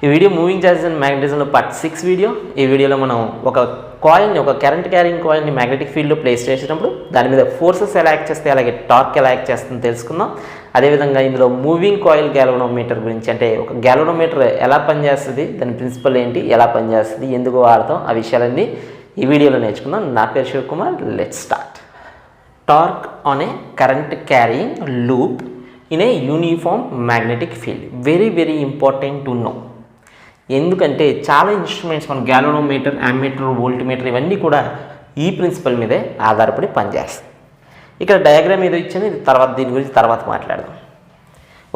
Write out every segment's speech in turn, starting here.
ఈ video moving charges and మ్యాగ్నెటిజంలో part 6 video. ఈ వీడియోలో మనం ఒక కాయిల్ని, ఒక కరెంట్ క్యారింగ్ కాయిల్ని మ్యాగ్నెటిక్ ఫీల్డ్లో ప్లేస్ చేసేటప్పుడు దాని మీద ఫోర్సెస్ ఎలా యాక్ట్ చేస్తాయి, అలాగే టార్క్ ఎలా యాక్ట్ చేస్తుందో తెలుసుకుందాం. అదేవిధంగా ఇందులో మూవింగ్ కాయిల్ గ్యాల్వనోమీటర్ గురించి, అంటే ఒక గ్యాల్వనోమీటర్ ఎలా పనిచేస్తుంది, దాని ప్రిన్సిపల్ ఏంటి, ఎలా పనిచేస్తుంది, ఎందుకు వాడతాం, ఆ విషయాలన్నీ ఈ వీడియోలో నేర్చుకుందాం. నా పేరు Shivakumar. Let's start. Torque on a current carrying loop in a uniform magnetic field. Very important to know. ఎందుకంటే చాలా ఇన్స్ట్రుమెంట్స్, మన గ్యాల్వనోమీటర్, యామ్మీటర్, వోల్ట్మీటర్ ఇవన్నీ కూడా ఈ ప్రిన్సిపల్ మీదే ఆధారపడి పనిచేస్తాయి. ఇక్కడ డయాగ్రామ్ ఏదో ఇచ్చాను, ఇది తర్వాత దీని గురించి తర్వాత మాట్లాడదాం.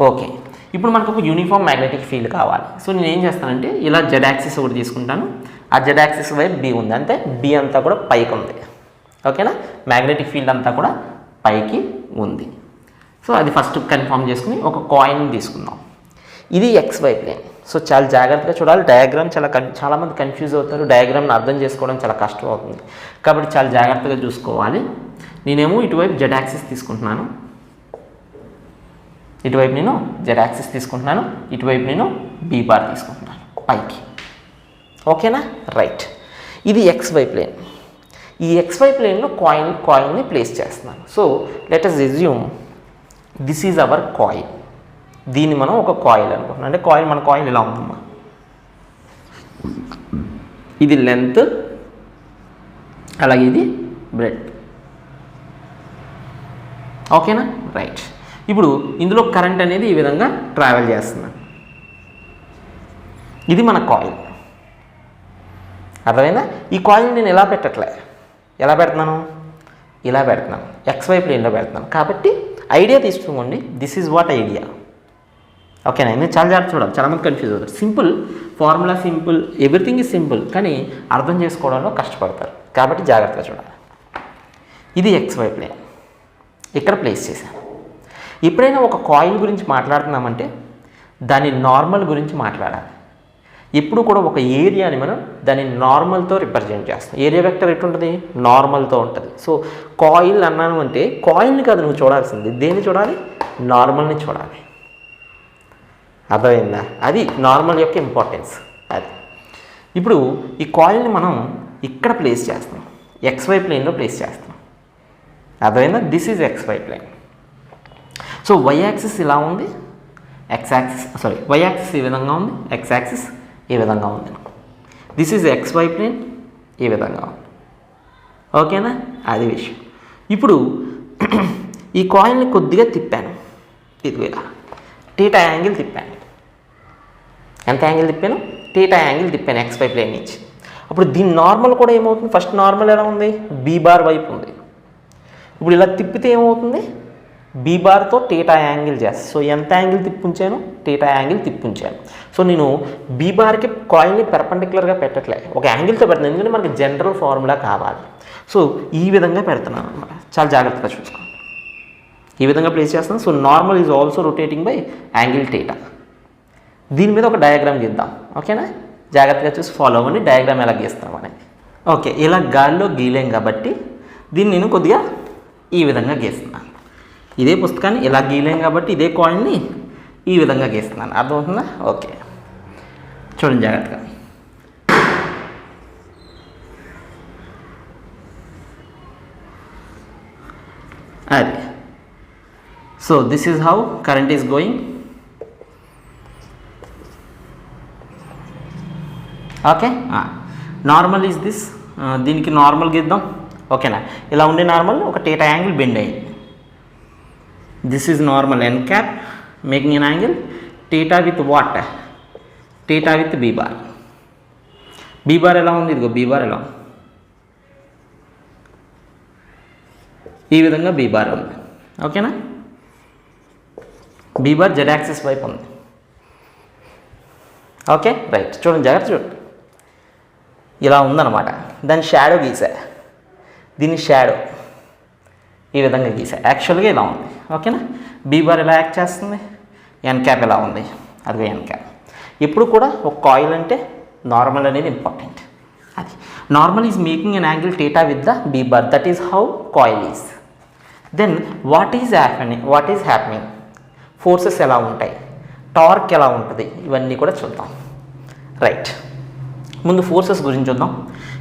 ఓకే, ఇప్పుడు మనకు ఒక యూనిఫామ్ మ్యాగ్నెటిక్ ఫీల్డ్ కావాలి. సో నేను ఏం చేస్తానంటే ఇలా జెడ్ యాక్సిస్ ఒకటి తీసుకుంటాను. ఆ జెడ్ యాక్సిస్ వైపు బి ఉంది, అంటే బి అంతా కూడా పైకి ఉంది. ఓకేనా, మ్యాగ్నెటిక్ ఫీల్డ్ అంతా కూడా పైకి ఉంది. సో అది ఫస్ట్ కన్ఫర్మ్ చేసుకుని ఒక కాయిన్ తీసుకుందాం. ఇది ఎక్స్ వై ప్లేన్. సో చాలా జాగ్రత్తగా చూడాలి. డయాగ్రామ్ చాలామంది కన్ఫ్యూజ్ అవుతారు. డయాగ్రామ్ని అర్థం చేసుకోవడం చాలా కష్టం అవుతుంది, కాబట్టి చాలా జాగ్రత్తగా చూసుకోవాలి. నేనేమో ఇటువైపు జెడ్ యాక్సిస్ తీసుకుంటున్నాను, ఇటువైపు నేను జెడ్ యాక్సిస్ తీసుకుంటున్నాను, ఇటువైపు నేను బీ బార్ తీసుకుంటున్నాను పైకి. ఓకేనా, రైట్. ఇది ఎక్స్ వై ప్లేన్. ఈ ఎక్స్ వై ప్లేన్లో కాయిల్ని ప్లేస్ చేస్తున్నాను. So let us assume this is our coil. దీన్ని మనం ఒక కాయిల్ అనుకుంటున్నాం. అంటే మన కాయిల్ ఇలా ఉందమ్మా. ఇది లెంత్, అలాగే ఇది బ్రెడ్త్. ఓకేనా, రైట్. ఇప్పుడు ఇందులో కరెంట్ అనేది ఈ విధంగా ట్రావెల్ చేస్తుంది. ఇది మన కాయిల్. అర్థమైందా? ఈ కాయిల్ నేను ఎలా పెట్టట్లే, ఎలా పెడుతున్నాను, ఇలా పెడుతున్నాను, ఎక్స్వై ప్లేన్లో పెడుతున్నాను. కాబట్టి ఐడియా తీసుకోండి. This is what idea. ఓకేనా, నేను చాలా జాగ్రత్త చూడాలి. చాలామంది కన్ఫ్యూజ్ అవుతారు. Simple formula, simple, everything is simple, కానీ అర్థం చేసుకోవడంలో కష్టపడతారు. కాబట్టి జాగ్రత్తగా చూడాలి. ఇది ఎక్స్వై ప్లేన్, ఇక్కడ ప్లేస్ చేశాను. ఎప్పుడైనా ఒక కాయిల్ గురించి మాట్లాడుతున్నామంటే దాని నార్మల్ గురించి మాట్లాడాలి. ఎప్పుడు కూడా ఒక ఏరియాని మనం దాని నార్మల్తో రిప్రజెంట్ చేస్తాం. ఏరియా వెక్టర్ ఎట్టుంటుంది, నార్మల్తో ఉంటుంది. సో కాయిల్ అన్నాను అంటే కాయిల్ని కాదు నువ్వు చూడాల్సింది, దేన్ని చూడాలి, నార్మల్ని చూడాలి. అర్థమైందా? అది నార్మల్ యొక్క ఇంపార్టెన్స్. అది ఇప్పుడు ఈ కాయిల్ని మనం ఇక్కడ ప్లేస్ చేస్తాం, ఎక్స్వై ప్లేన్లో ప్లేస్ చేస్తాం. అర్థమైందా? This is XY plane. So Y axis ఇలా ఉంది, వై యాక్సిస్ ఈ విధంగా ఉంది, ఎక్స్ యాక్సిస్ ఈ విధంగా ఉంది. దిస్ ఈజ్ ఎక్స్వై ప్లేన్, ఈ విధంగా ఉంది. ఓకేనా, అది విషయం. ఇప్పుడు ఈ కాయిల్ని కొద్దిగా తిప్పాను, ఇదిగా టీటా యాంగిల్ తిప్పాను. ఎంత యాంగిల్ తిప్పాను, టీటా యాంగిల్ తిప్పాను ఎక్స్వై ప్లేన్ నుంచి. అప్పుడు దీని నార్మల్ కూడా ఏమవుతుంది, ఫస్ట్ నార్మల్ ఎలా ఉంది, బీ బార్ వైపు ఉంది. ఇప్పుడు ఇలా తిప్పితే ఏమవుతుంది, బీ బార్తో టీటా యాంగిల్ చేస్తాను. సో ఎంత యాంగిల్ తిప్పుంచాను, టీటా యాంగిల్ తిప్పుంచాను. సో నేను బీ బార్కి కాయిల్ని పెర్పెండిక్యులర్గా పెట్టట్లే, ఒక యాంగిల్తో పెడుతున్నాను, ఎందుకంటే మనకి జనరల్ ఫార్ములా కావాలి. సో ఈ విధంగా పెడుతున్నాను అనమాట. చాలా జాగ్రత్తగా చూసుకోండి. ఈ విధంగా ప్లేస్ చేస్తాను. So normal is also rotating by angle theta. దీని మీద ఒక డయాగ్రామ్ గీద్దాం. ఓకేనా, జాగ్రత్తగా చూసి ఫాలో అవ్వండి డయాగ్రామ్ ఎలా గీస్తాం అనేది. ఓకే, ఇలా గాల్లో గీలేం కాబట్టి దీన్ని నేను కొద్దిగా ఈ విధంగా గీస్తున్నాను. ఇదే పుస్తకాన్ని ఇలా గీలేం కాబట్టి ఇదే కాయిన్ని ఈ విధంగా గీస్తున్నాను. అర్థమవుతుందా? ఓకే, చూడండి జాగ్రత్తగా. అది. So this is how current is going. Okay, normal is this. దీనికి నార్మల్ గీద్దాం. ఓకేనా, ఇలా ఉండే నార్మల్ ఒక టీటా యాంగిల్ బెండ్ అయ్యింది. This is normal N cap making an angle theta with what, theta with B bar. B bar ఎలా ఉంది, ఇదిగో బీ బార్ ఎలా ఉంది, ఈ విధంగా బీ బార్ ఉంది. ఓకేనా, బీ బార్ జెడ్ యాక్సిస్ వైపు ఉంది. Okay, right. చూడండి జాగ్రత్త, చూడండి ఇలా ఉందన్నమాట. దాని షాడో గీసా, దీని షాడో ఈ విధంగా గీసా. యాక్చువల్గా ఇలా ఉంది. ఓకేనా, బీ బార్ ఎలా యాక్ట్ చేస్తుంది, ఎన్ క్యాప్ ఎలా ఉంది, అదిగో ఎన్ క్యాప్. ఎప్పుడు కూడా ఒక కాయిల్ అంటే నార్మల్ అనేది ఇంపార్టెంట్. అది normal is making an angle theta with the B bar. That is how coil is. Then what is happening, forces ఎలా ఉంటాయి, టార్క్ ఎలా ఉంటుంది, ఇవన్నీ కూడా చూద్దాం. రైట్, ముందు ఫోర్సెస్ గురించి చూద్దాం.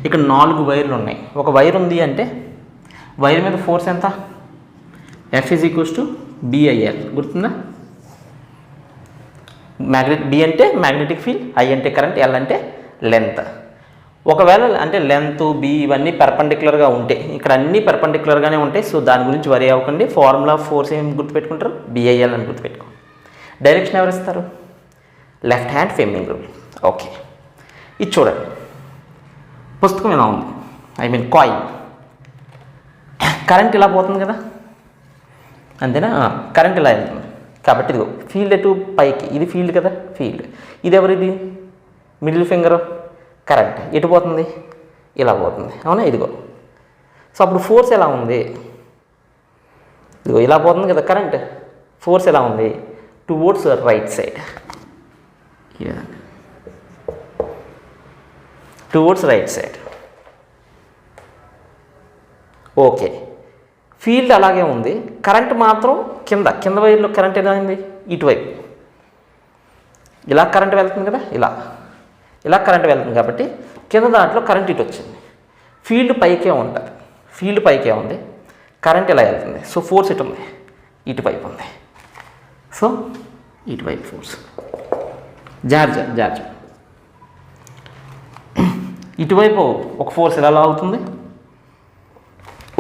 ఇక్కడ 4 వైర్లు ఉన్నాయి. ఒక వైర్ ఉంది అంటే వైర్ మీద ఫోర్స్ ఎంత? F = BIL. గుర్తుందా? B అంటే మ్యాగ్నెటిక్ ఫీల్డ్, I అంటే కరెంట్, L అంటే లెంత్. ఒకవేళ అంటే లెంత్ B ఇవన్నీ పెర్పెండిక్యులర్గా ఉంటే, ఇక్కడ అన్నీ పెర్పెండిక్యులర్గానే ఉంటాయి. సో దాని గురించి వరి అవ్వకండి. ఫార్ములా ఫోర్స్ ఏం గుర్తుపెట్టుకుంటారు? BIL అని గుర్తుపెట్టుకో. డైరెక్షన్ ఎవరు ఇస్తారు? Left hand Fleming rule. Okay, ఇది చూడండి. పుస్తకం ఇలా ఉంది, ఐ మీన్ కాయిల్. కరెంట్ ఇలా పోతుంది కదా, అంతేనా? కరెంట్ ఇలా వెళ్తుంది కాబట్టి ఇదిగో ఫీల్డ్ ఎటు పైకి, ఇది ఫీల్డ్ కదా, ఫీల్డ్. ఇది ఎవరిది? Middle finger. కరెంట్ ఎటు పోతుంది? ఇలా పోతుంది, అవునా? ఇదిగో. సో అప్పుడు ఫోర్స్ ఎలా ఉంది? ఇదిగో ఇలా పోతుంది కదా కరెంట్. ఫోర్స్ ఎలా ఉంది? Towards right side, towards right side. Okay, field అలాగే ఉంది, కరెంట్ మాత్రం కింద వైర్లో కరెంట్ ఎలా ఉంది? ఇటువైపు ఇలా కరెంట్ వెళ్తుంది కదా, ఇలా కరెంట్ వెళ్తుంది కాబట్టి కింద దాంట్లో కరెంట్ ఇటు వచ్చింది. ఫీల్డ్ పైకే ఉంటుంది, ఫీల్డ్ పైకే ఉంది, కరెంట్ ఇలా వెళ్తుంది. సో ఫోర్స్ ఇటు ఉంది, ఇటువైపు ఉంది. సో ఇటువైపు ఫోర్స్. జార్జ్ ఇటువైపు ఒక ఫోర్స్ ఇలా లాగుతుంది,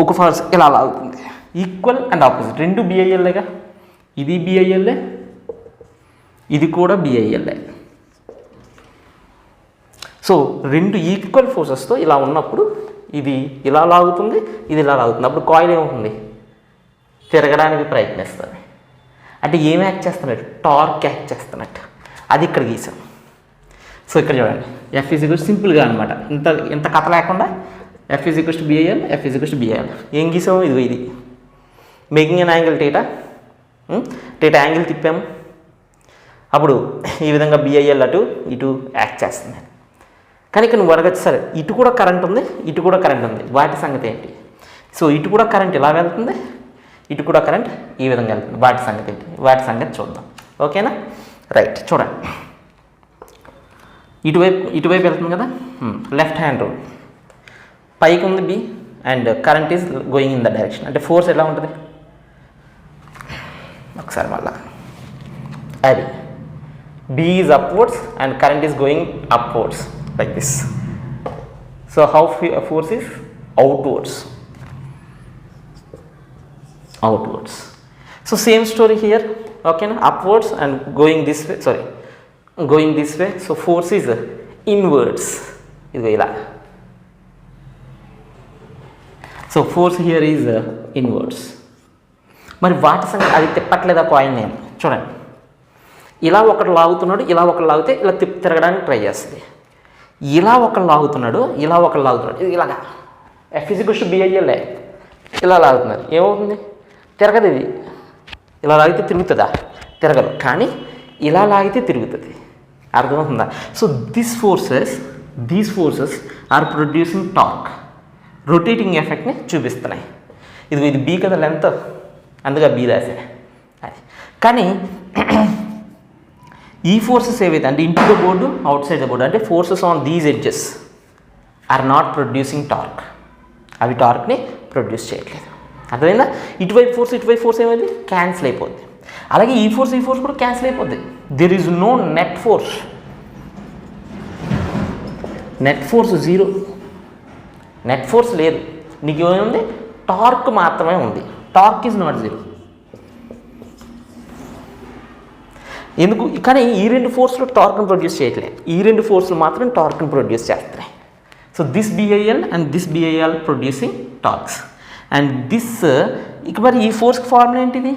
ఒక ఫోర్స్ ఇలా లాగుతుంది. ఈక్వల్ అండ్ ఆపోజిట్, రెండు BILగా. ఇది BIL, ఇది కూడా BIL. సో రెండు ఈక్వల్ ఫోర్సెస్తో ఇలా ఉన్నప్పుడు ఇది ఇలా లాగుతుంది, ఇది ఇలా లాగుతుంది. అప్పుడు కాయిల్ ఏమవుతుంది? తిరగడానికి ప్రయత్నిస్తుంది. అంటే ఏం యాక్ట్ చేస్తున్నట్టు? టార్క్ యాక్ట్ చేస్తున్నట్టు. అది ఇక్కడ గీసాం. సో ఇక్కడ చూడండి, F సింపుల్గా అనమాట, ఇంత కథ లేకుండా F BIL, F BIL. ఏం గీసాము? ఇదిగో ఇది making an angle theta angle తిప్పాము. అప్పుడు ఈ విధంగా BIL అటు ఇటు యాక్ట్ చేస్తుంది. కానీ ఇక్కడ నువ్వు అడగచ్చు, సరే ఇటు కూడా కరెంట్ ఉంది, ఇటు కూడా కరెంట్ ఉంది, వాటి సంగతి ఏంటి? సో ఇటు కూడా కరెంట్ ఇలా వెళ్తుంది, ఇటు కూడా కరెంట్ ఈ విధంగా వెళ్తుంది, వాటి సంగతి ఏంటి? వాటి సంగతి చూద్దాం. ఓకేనా? రైట్, చూడండి. ఇటువైపు వెళ్తుంది కదా, లెఫ్ట్ హ్యాండ్ రూల్. పైకి ఉంది B and current is going in the direction. అంటే ఫోర్స్ ఎలా ఉంటుంది? ఒకసారి మళ్ళా, అది B is upwards and current is going upwards like this. So how force is outwards. So same story here. ఓకేనా? Upwards and going this way. So force is inwards. ఇదిగో ఇలా. So force here is inwards. మరి వాటి సంగతి అది తిప్పట్లేదా coin? నేను చూడండి, ఇలా ఒకటి లాగుతున్నాడు, ఇలా ఒకటి లాగితే ఇలా తిరగడానికి ట్రై చేస్తుంది. ఇలా ఒకటి లాగుతున్నాడు, ఇది ఇలాగా. F BIL, ఇలా లాగుతున్నారు, ఏమవుతుంది? తిరగదు. ఇది ఇలా లాగితే తిరుగుతుందా? తిరగదు. కానీ ఇలా లాగితే తిరుగుతుంది. అర్థమవుతుందా? So these forces are producing torque, rotating ఎఫెక్ట్ని చూపిస్తున్నాయి. ఇది B కదా లెంత్, అందుకే B రాసే అది. కానీ ఈ ఫోర్సెస్ ఏవైతే అంటే into the board, outside the board, అంటే forces on these edges are not producing torque. అవి టార్క్ని ప్రొడ్యూస్ చేయట్లేదు. అర్థమైందా? ఇటువైపు ఫోర్స్ ఏమైంది? క్యాన్సిల్ అయిపోద్ది. అలాగే ఈ ఫోర్స్ కూడా క్యాన్సిల్ అయిపోద్ది. There is no net force. Net force 0. Net force లేదు. నీకు ఏముంది? టార్క్ మాత్రమే ఉంది. Torque is not 0. ఎందుకు? కానీ ఈ రెండు ఫోర్స్లు టార్క్ని ప్రొడ్యూస్ చేయట్లేదు. ఈ రెండు ఫోర్స్లు మాత్రం టార్క్ని ప్రొడ్యూస్ చేస్తున్నాయి. So this BIL and this BIL producing torques. And this ఇక మరి ఈ ఫోర్స్కి ఫార్ములా ఏంటిది?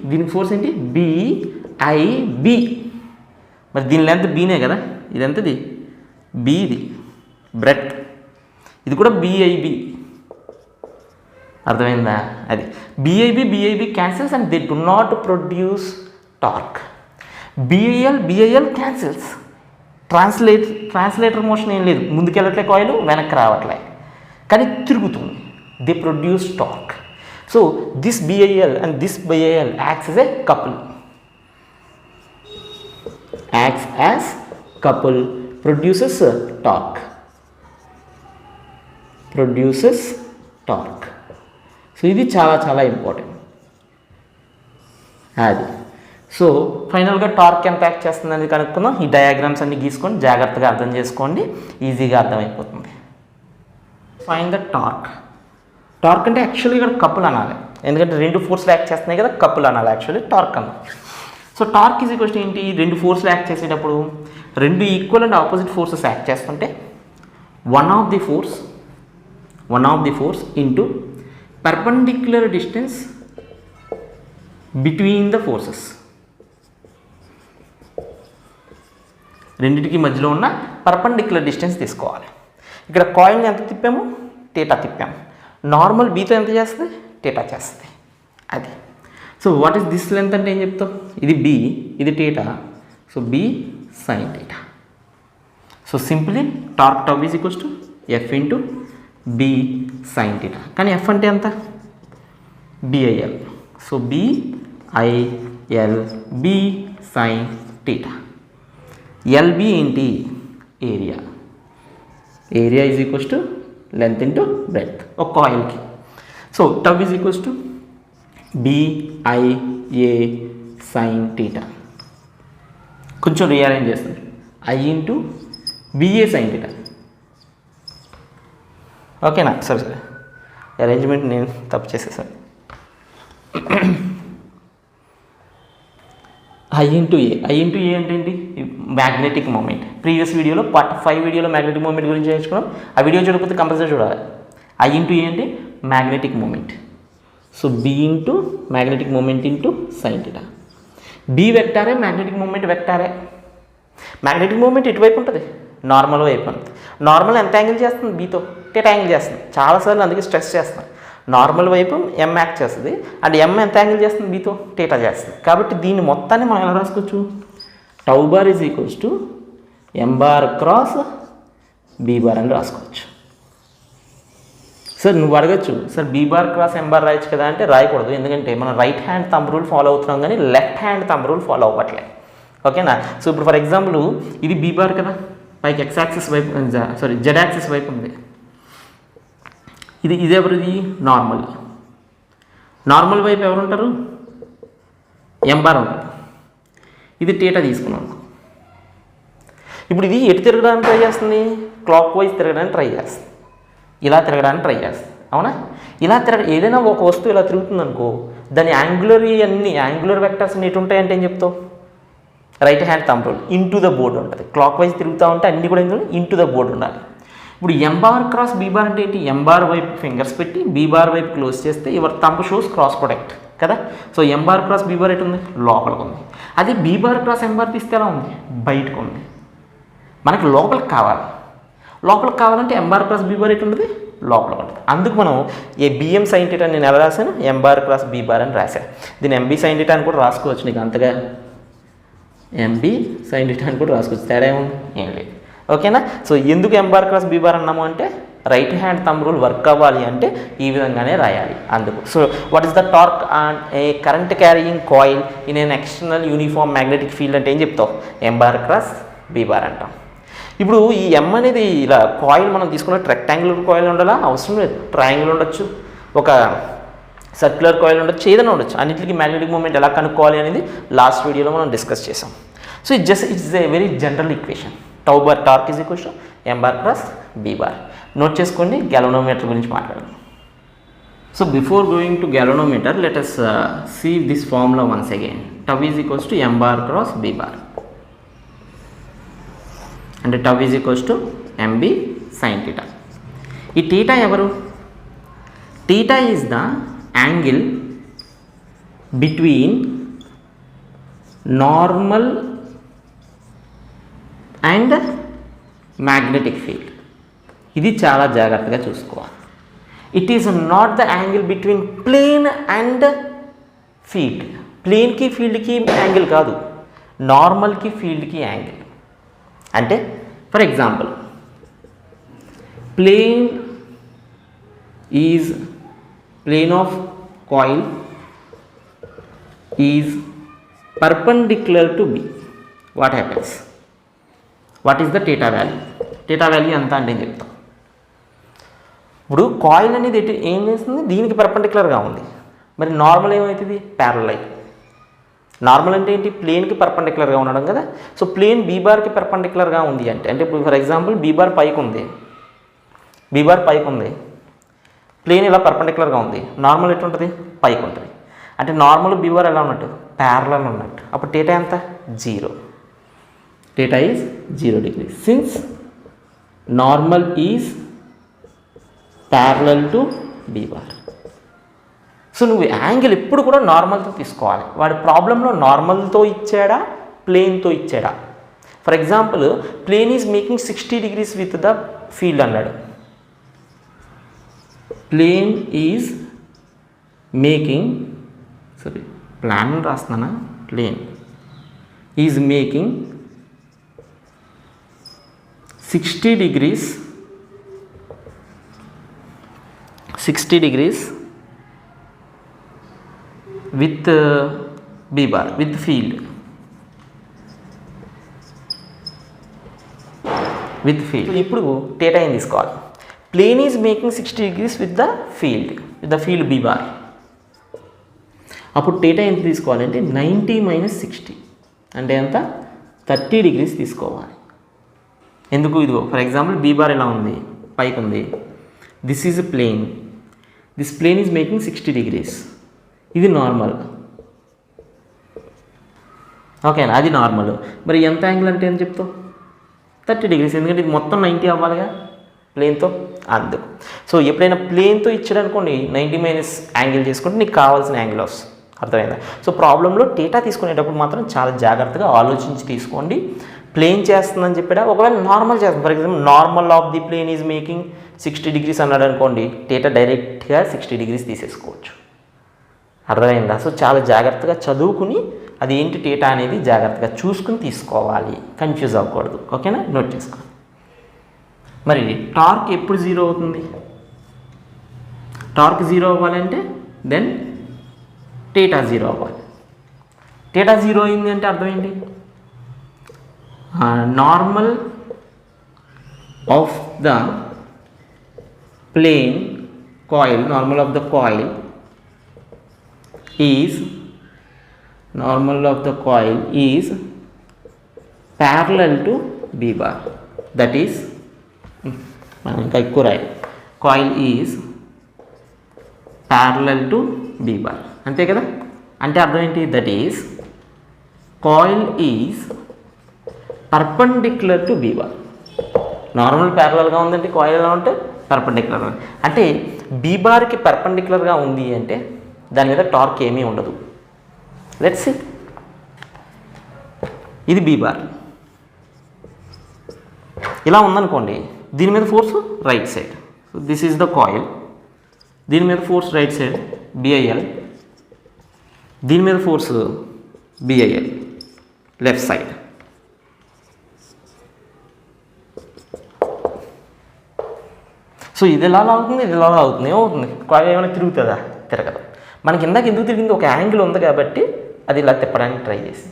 దీనికి ఫోర్స్ ఏంటి? BIB. మరి దీని లెంత్ బీనే కదా, ఇదెంతది? B. ఇది బ్రెడ్, ఇది కూడా BIB. అర్థమైందా? అది BIB cancels and they do not produce torque. BIL cancels. Translator motion ఏం లేదు, ముందుకెళ్ళట్లే కాయిల్, వెనక్కి రావట్లే, కానీ తిరుగుతుంది. They produce torque. So this BIL and this BIL acts as a couple. Acts as couple, produces torque, so ఇది చాలా చాలా ఇంపార్టెంట్. అది సో ఫైనల్గా టార్క్ ఎంత యాక్ట్ చేస్తుందని కనుక్కుందాం. ఈ డయాగ్రామ్స్ అన్ని గీసుకొని జాగ్రత్తగా అర్థం చేసుకోండి, ఈజీగా అర్థమైపోతుంది. Find the torque. టార్క్ అంటే యాక్చువల్లీ ఇక్కడ కపుల్ అనాలి, ఎందుకంటే రెండు ఫోర్స్లు యాక్ట్ చేస్తున్నాయి కదా, కపుల్ అనాలి యాక్చువల్లీ, టార్క్ అన్నాలి. So torque is equals to ఏంటి, రెండు ఫోర్స్లు యాక్ట్ చేసేటప్పుడు రెండు equal and opposite forces act చేస్తుంటే one of the force into perpendicular distance between the forces. రెండింటికి మధ్యలో ఉన్న పర్పెండిక్యులర్ డిస్టెన్స్ తీసుకోవాలి. ఇక్కడ కాయిల్ని ఎంత తిప్పాము, టీటా తిప్పాము. నార్మల్ బీతో ఎంత చేస్తుంది, టీటా చేస్తుంది. అది so what is this length అంటే ఏం చెప్తాం, ఇది బి, ఇది theta, so B sine theta. So simply torque tau is equals to F into B sine theta. కానీ ఎఫ్ అంటే ఎంత, BIL, so BIL B sine theta. LB ఏంటి, area is equals to length into breadth ఒక కాయిల్కి. So tau is equals to BIA sine theta. కొంచెం rearrange చేస్తుంది, I into BA sine theta. ఓకేనా, సరే అరేంజ్మెంట్ నేను తప్పు చేసేసాను. ఐ ఇంటూ ఏ అంటే ఏంటి, మ్యాగ్నెటిక్ మూమెంట్. ప్రీవియస్ వీడియోలో పార్ట్ 5 వీడియోలో మ్యాగ్నెటిక్ మూమెంట్ గురించి నేర్చుకున్నాం. ఆ వీడియో చూడకపోతే కంపల్సరీ చూడాలి. ఐ ఇంటూ ఏ అంటే magnetic moment, so B into magnetic moment into sine theta. B వెక్టారే, మ్యాగ్నెటిక్ మూమెంట్ వెక్టారే. మ్యాగ్నెటిక్ మూమెంట్ ఎటువైపు ఉంటుంది, నార్మల్ వైపు ఉంటుంది. నార్మల్ ఎంత యాంగిల్ చేస్తుంది, బీతో టీటా యాంగిల్ చేస్తుంది. చాలాసార్లు అందుకే స్ట్రెస్ చేస్తున్నాను, నార్మల్ వైపు ఎం యాక్ట్ చేస్తుంది అండ్ ఎం ఎంత యాంగిల్ చేస్తుంది, బీతో టీటా చేస్తుంది. కాబట్టి దీన్ని మొత్తాన్ని మనం ఎలా రాసుకోవచ్చు, tau bar is equals to M bar cross B bar అని రాసుకోవచ్చు. సార్ నువ్వు అడగచ్చు, sir be bar cross M bar రాయొచ్చు కదా అంటే రాయకూడదు, ఎందుకంటే మనం right hand thumb rule follow అవుతున్నాం కానీ left hand thumb rule follow అవ్వట్లేదు. ఓకేనా, సో ఇప్పుడు ఫర్ ఎగ్జాంపుల్ ఇది బీ బార్ కదా, పైకి ఎక్స్ యాక్సిస్ వైపు, జెడ్ యాక్సిస్ వైపు ఉంది. ఇది ఎవరిది, నార్మల్ వైపు ఎవరు ఉంటారు, ఎం బార్ ఉంటారు. ఇది టీటా తీసుకున్నాం. ఇప్పుడు ఇది ఎటు తిరగడానికి ట్రై చేస్తుంది, క్లాక్ వైజ్ తిరగడానికి ట్రై చేస్తుంది, ఇలా తిరగడానికి ట్రై చేస్తుంది. అవునా, ఇలా ఏదైనా ఒక వస్తువు ఇలా తిరుగుతుంది అనుకో, దాని యాంగులర్ వెక్టర్స్ ఎటు ఉంటాయంటే ఏం చెప్తావు, right hand thumb rule into the board ఉంటుంది. క్లాక్ వైజ్ తిరుగుతూ ఉంటే అన్నీ కూడా ఇంటూ ద బోర్డ్ ఉండాలి. ఇప్పుడు ఎం బార్ క్రాస్ బీ బార్ అంటే ఏంటి, ఎం బార్ వైపు ఫింగర్స్ పెట్టి బీ బార్ వైపు క్లోజ్ చేస్తే your thumb shows cross product కదా. సో ఎం బార్ క్రాస్ బీ బార్ ఎటు ఉంది, లోపలికి ఉంది. అదే be bar cross M bar తీస్తే ఎలా ఉంది, బయటకు ఉంది. మనకి లోపలికి కావాలంటే ఎం బార్ క్రాస్ బీ బార్ ఎటు ఉంటుంది, లోపలికి ఉంటుంది. అందుకు మనం బిఎం సైన్ టీటా నేను ఎలా రాశాను, ఎం బార్ క్రాస్ బీ బార్ అని రాశాను. దీన్ని ఎంబీ సైన్ టీటా అని కూడా రాసుకోవచ్చు, నీకు అంతగా ఎంబీ సైన్ టీటా అని కూడా రాసుకోవచ్చు, తేడా ఏం లేదు. ఓకేనా, సో ఎందుకు ఎం బార్ క్రాస్ బీ బార్ అన్నాము అంటే right hand thumb rule work అవ్వాలి అంటే ఈ విధంగానే రాయాలి అందుకు. So what is the torque on a current carrying coil in N external uniform magnetic field అంటే ఏం చెప్తావు, ఎం బార్ క్రాస్ బీ బార్ అంటాం. ఇప్పుడు ఈ ఎం అనేది ఇలా కాయిల్ మనం తీసుకున్న రెక్టాంగులర్ కాయిల్ ఉండాలా, అవసరం లేదు, ట్రయాంగిల్ ఉండొచ్చు, ఒక సర్క్యులర్ కాయిల్ ఉండొచ్చు, ఏదైనా ఉండొచ్చు. అన్నింటికి మ్యాగ్నెటిక్ మూమెంట్ ఎలా కనుక్కోవాలి అనేది లాస్ట్ వీడియోలో మనం డిస్కస్ చేసాం. So it's a very general equation. Tau bar torque is equals to M bar cross B bar. Note చేసుకోండి, గ్యాల్వనోమీటర్ గురించి మాట్లాడదాం. So before going to galvanometer let us see this formula once again. Tau is equals to M bar cross B bar అంటే tau is equals to MB sine theta. ఈ theta ఎవరు, theta is the angle between normal and magnetic field. ఇది చాలా జాగ్రత్తగా చూసుకోవాలి. It is not the angle between plane and field. ప్లేన్కి ఫీల్డ్కి angle కాదు, నార్మల్కి ఫీల్డ్కి యాంగిల్. అంటే for example plane of coil is perpendicular to B. What happens? What is the theta value? Theta value ఎంత అంటే నేను చెప్తాను. ఇప్పుడు కాయిల్ అనేది ఏం చేస్తుంది? దీనికి పర్పెండిక్యులర్గా ఉంది. మరి నార్మల్ ఏమవుతుంది? ప్యారలల్ అవుతుంది. నార్మల్ అంటే ఏంటి? ప్లేన్కి పర్పెండిక్యులర్గా ఉండడం కదా. సో ప్లేన్ బీ బార్కి పర్పెండిక్యులర్గా ఉంది అంటే ఇప్పుడు ఫర్ ఎగ్జాంపుల్ బీ బార్ పైకి ఉంది, ప్లేన్ ఇలా పర్పెండిక్యులర్గా ఉంది. నార్మల్ ఎట్లా ఉంటుంది? పైకి ఉంటుంది. అంటే నార్మల్ బీ బార్ ఎలా ఉన్నట్టు? ప్యారలల్ ఉన్నట్టు. అప్పుడు థీటా ఎంత? 0. Theta is 0 degrees. Since normal is parallel to B bar. So నువ్వు యాంగిల్ ఎప్పుడు కూడా నార్మల్తో తీసుకోవాలి. వాడి ప్రాబ్లంలో నార్మల్తో ఇచ్చాడా, ప్లేన్తో ఇచ్చాడా? For example plane is making 60 degrees with the field అన్నాడు. ప్లేన్ ఈజ్ మేకింగ్, ప్లాన్ రాస్తున్నానా? Plane is making 60 degrees with B bar, with field. ఇప్పుడు థీటా ఏం తీసుకోవాలి? Plane is making 60 degrees with the field B bar. అప్పుడు theta ఎంత తీసుకోవాలంటే 90 - 60 అంటే ఎంత? 30 degrees తీసుకోవాలి. ఎందుకు? ఇదిగో ఫర్ ఎగ్జాంపుల్ బీ బార్ ఎలా ఉంది? పైకి ఉంది. This is plane, this plane is making 60 degrees. ఇది నార్మల్, ఓకేనా? అది నార్మల్. మరి ఎంత యాంగిల్ అంటే ఏం చెప్తావు? 30 degrees. ఎందుకంటే ఇది మొత్తం 90 అవ్వాలిగా ప్లేన్తో, అందుకు. సో ఎప్పుడైనా ప్లేన్తో ఇచ్చాడు అనుకోండి 90 మైనస్ యాంగిల్ చేసుకుంటే నీకు కావాల్సిన యాంగిల్ వస్తుంది. అర్థమైందా? సో ప్రాబ్లంలో థీటా తీసుకునేటప్పుడు మాత్రం చాలా జాగ్రత్తగా ఆలోచించి తీసుకోండి. ప్లేన్ చేస్తుందని చెప్పాడా? ఒకవేళ నార్మల్ చేస్తుంది, for example normal of the plane is making 60 degrees అన్నాడు అనుకోండి, థీటా డైరెక్ట్గా 60 degrees తీసేసుకోవచ్చు. అర్థమైందా? సో చాలా జాగ్రత్తగా చదువుకుని అది ఏంటి థీటా అనేది జాగ్రత్తగా చూసుకుని తీసుకోవాలి, కన్ఫ్యూజ్ అవ్వకూడదు. ఓకేనా? నోట్ చేసుకో. మరి టార్క్ ఎప్పుడు 0 అవుతుంది? టార్క్ 0 అవ్వాలంటే దెన్ థీటా 0 అవ్వాలి. థీటా 0 అయింది అంటే అర్థం ఏంటి? Normal of the plane coil, normal of the coil is parallel to B bar. That is, మనం ఇంకా ఎక్కువ రాయాలి, coil is parallel to B bar. అంతే కదా? అంటే అర్థం ఏంటి? That is coil is perpendicular to B bar. Normal ప్యారలల్గా ఉందంటే కాయిల్ ఎలా ఉంటే పర్పెండిక్యులర్గా, అంటే బీ బార్కి పర్పెండిక్యులర్గా ఉంది అంటే దాని మీద టార్క్ ఏమీ ఉండదు. Let's see. ఇది బీ బార్ ఇలా ఉందనుకోండి, దీని మీద force right side. So this is the coil, దీని మీద ఫోర్స్ రైట్ సైడ్ BIL, దీని మీద force BIL left side. So ఇది ఎలా అవుతుంది, ఇది ఎలా అవుతుంది, ఏమవుతుంది? కాయిల్ ఏమైనా తిరుగుతుందా? తిరగదు. మనకి ఇందాక ఎందుకు తిరిగింది? ఒక యాంగిల్ ఉంది కాబట్టి అది ఇలా తిప్పడానికి ట్రై చేసి.